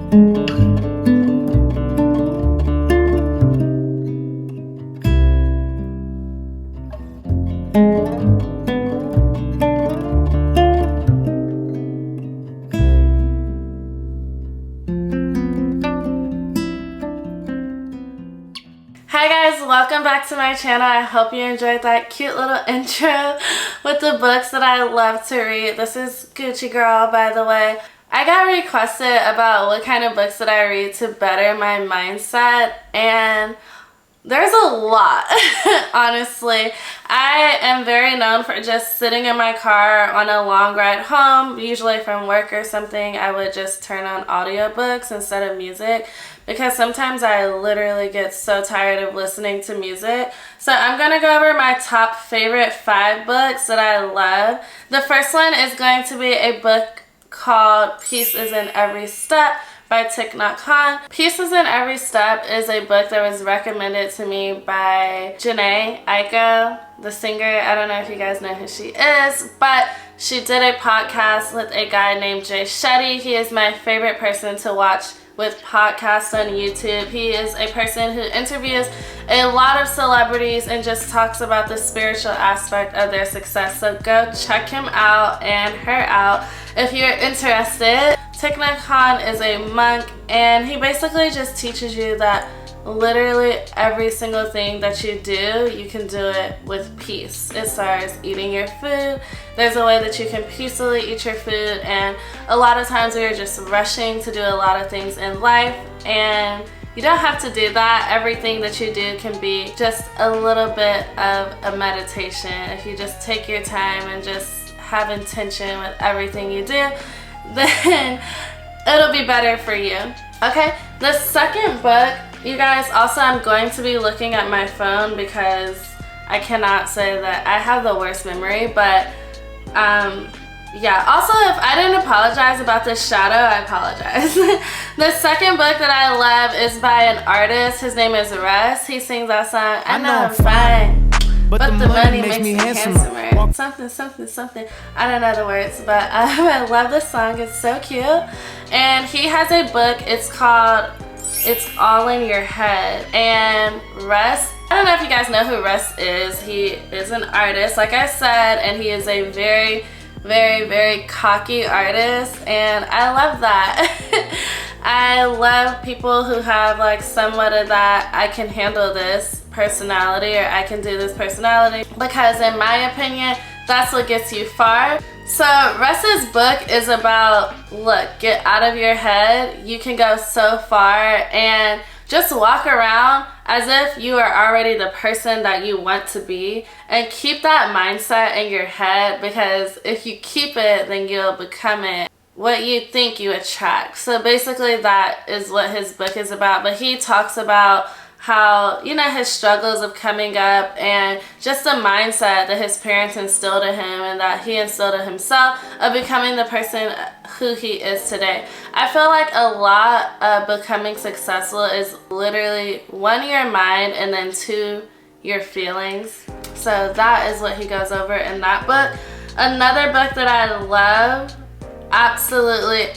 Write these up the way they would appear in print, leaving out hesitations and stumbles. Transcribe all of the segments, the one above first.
Hi guys, welcome back to my channel. I hope you enjoyed that cute little intro with the books that I love to read. This is Gucci Girl, by the way. I got requested about what kind of books that I read to better my mindset, and there's a lot, honestly. I am very known for just sitting in my car on a long ride home, usually from work or something. I would just turn on audiobooks instead of music because sometimes I literally get so tired of listening to music. So I'm going to go over my top favorite 5 books that I love. The first one is going to be a book called Peace is in Every Step by Thich, Nhat. Peace is in Every Step is a book that was recommended to me by Janae Aiko, the singer. I don't know if you guys know who she is, but she did a podcast with a guy named Jay Shetty. He is my favorite person to watch with podcasts on YouTube. He is a person who interviews a lot of celebrities and just talks about the spiritual aspect of their success. So go check him out and her out if you're interested. Thich Nhat is a monk, and he basically just teaches you that literally every single thing that you do, you can do it with peace. As far as eating your food, there's a way that you can peacefully eat your food, and a lot of times we are just rushing to do a lot of things in life, and you don't have to do that. Everything that you do can be just a little bit of a meditation. If you just take your time and just have intention with everything you do, then it'll be better for you. Okay, the second book, you guys, also I'm going to be looking at my phone because I cannot say that I have the worst memory, but yeah, also if I didn't apologize about this shadow, I apologize. The second book that I love is by an artist. His name is Russ. He sings that song, I know I'm fine, but the money makes me handsomer. Something. I don't know the words, but I love this song. It's so cute. And he has a book. It's called It's All in Your Head. And Russ, I don't know if you guys know who Russ is. He is an artist, like I said, and he is a very, very, very cocky artist. And I love that. I love people who have like somewhat of that I can handle this personality, or I can do this personality, because in my opinion that's what gets you far. So Russ's book is about, look, get out of your head. You can go so far, and just walk around as if you are already the person that you want to be, and keep that mindset in your head, because if you keep it, then you'll become it. What you think, you attract. So basically that is what his book is about. But he talks about how, you know, his struggles of coming up, and just the mindset that his parents instilled in him and that he instilled in himself of becoming the person who he is today. I feel like a lot of becoming successful is literally 1, your mind, and then 2, your feelings. So that is what he goes over in that book. Another book that I love, absolutely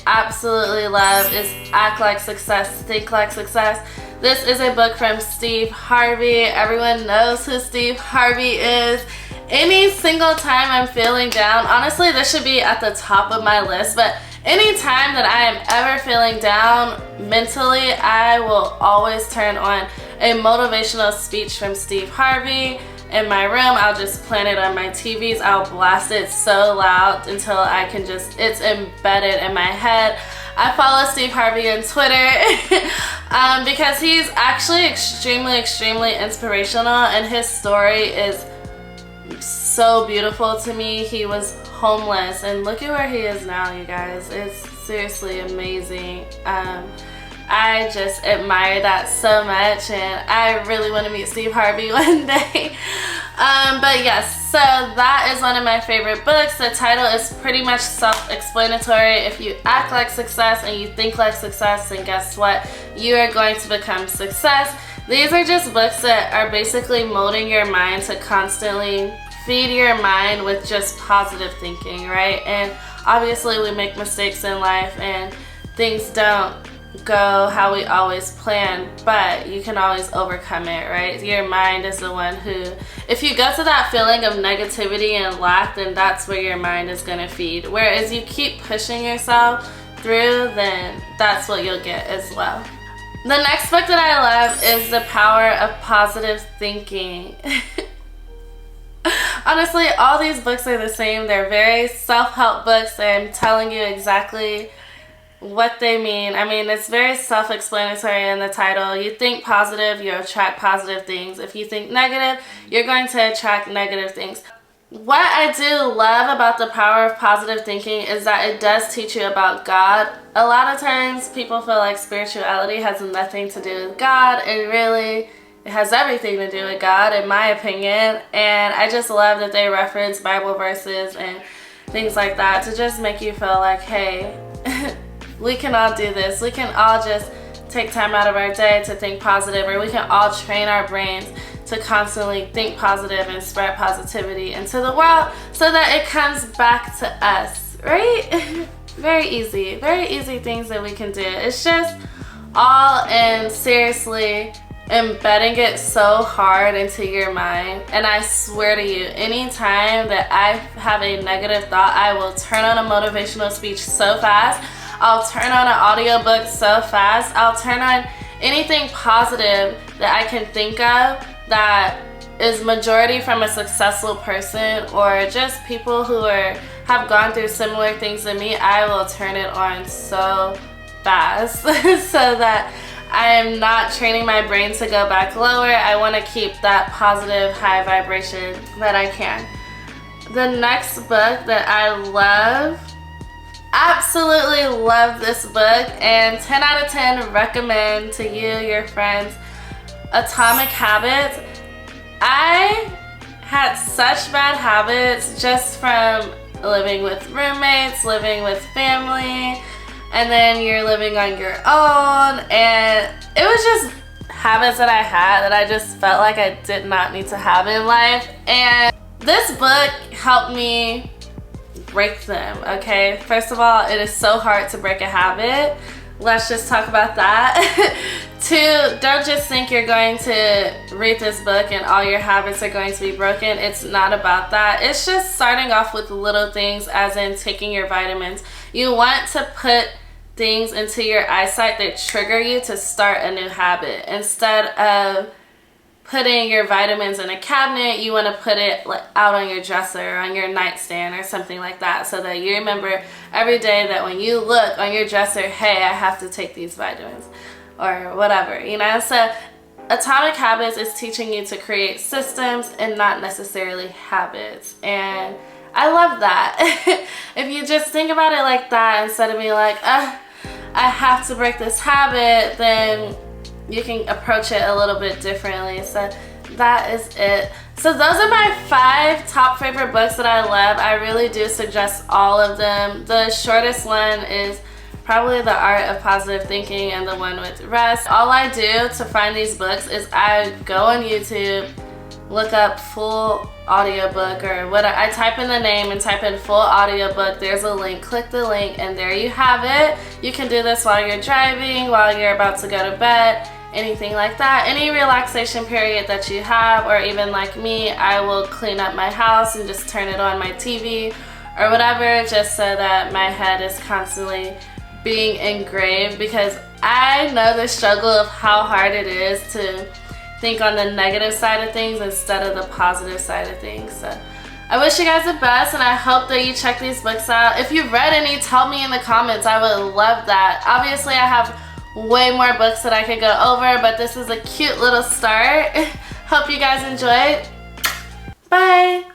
love, is Act Like Success, Think Like Success. This is a book from Steve Harvey. Everyone knows who Steve Harvey is. Any single time I'm feeling down, honestly this should be at the top of my list, but any time that I am ever feeling down mentally, I will always turn on a motivational speech from Steve Harvey. In my room, I'll just plant it on my TVs. I'll blast it so loud until I can just, it's embedded in my head. I follow Steve Harvey on Twitter because he's actually extremely inspirational, and his story is so beautiful to me. He was homeless, and look at where he is now, you guys. It's seriously amazing. I just admire that so much, and I really want to meet Steve Harvey one day. But yes, so that is one of my favorite books. The title is pretty much self-explanatory. If you act like success and you think like success, then guess what? You are going to become success. These are just books that are basically molding your mind to constantly feed your mind with just positive thinking, right? And obviously we make mistakes in life and things don't go how we always plan, but you can always overcome it, right? Your mind is the one who, if you go to that feeling of negativity and lack, then that's where your mind is going to feed. Whereas you keep pushing yourself through, then that's what you'll get as well. The next book that I love is The Power of Positive Thinking. Honestly, all these books are the same. They're very self-help books. I'm telling you exactly what they mean. I mean, it's very self-explanatory in the title. You think positive, you attract positive things. If you think negative, you're going to attract negative things. What I do love about The Power of Positive Thinking is that it does teach you about God. A lot of times people feel like spirituality has nothing to do with God, and really it has everything to do with God, in my opinion. And I just love that they reference Bible verses and things like that to just make you feel like, hey, we can all do this. We can all just take time out of our day to think positive, or we can all train our brains to constantly think positive and spread positivity into the world so that it comes back to us, right? Very easy things that we can do. It's just all in seriously embedding it so hard into your mind. And I swear to you, anytime that I have a negative thought, I will turn on a motivational speech so fast. I'll turn on an audiobook so fast. I'll turn on anything positive that I can think of that is majority from a successful person, or just people who have gone through similar things to me. I will turn it on so fast so that I am not training my brain to go back lower. I want to keep that positive high vibration that I can. The next book that I love, absolutely love this book, and 10 out of 10 recommend to you, your friends, Atomic Habits. I had such bad habits just from living with roommates, living with family, and then you're living on your own, and it was just habits that I had that I just felt like I did not need to have in life. And this book helped me break them, okay? First of all, it is so hard to break a habit. Let's just talk about that. 2, don't just think you're going to read this book and all your habits are going to be broken. It's not about that. It's just starting off with little things, as in taking your vitamins. You want to put things into your eyesight that trigger you to start a new habit. Instead of putting your vitamins in a cabinet, you want to put it out on your dresser or on your nightstand or something like that, so that you remember every day that when you look on your dresser, hey, I have to take these vitamins or whatever, you know? So Atomic Habits is teaching you to create systems and not necessarily habits. And I love that. If you just think about it like that, instead of being like, I have to break this habit, then you can approach it a little bit differently. So that is it. So those are my 5 top favorite books that I love. I really do suggest all of them. The shortest one is probably The Art of Positive Thinking, and the one with Russ. All I do to find these books is I go on YouTube, look up full audiobook, or what I type in the name and type in full audiobook. There's a link, click the link, and there you have it. You can do this while you're driving, while you're about to go to bed, anything like that. Any relaxation period that you have, or even like me, I will clean up my house and just turn it on my TV or whatever, just so that my head is constantly being engraved, because I know the struggle of how hard it is to think on the negative side of things instead of the positive side of things. So I wish you guys the best, and I hope that you check these books out. If you've read any, tell me in the comments. I would love that. Obviously, I have way more books that I could go over, but this is a cute little start. Hope you guys enjoyed. Bye!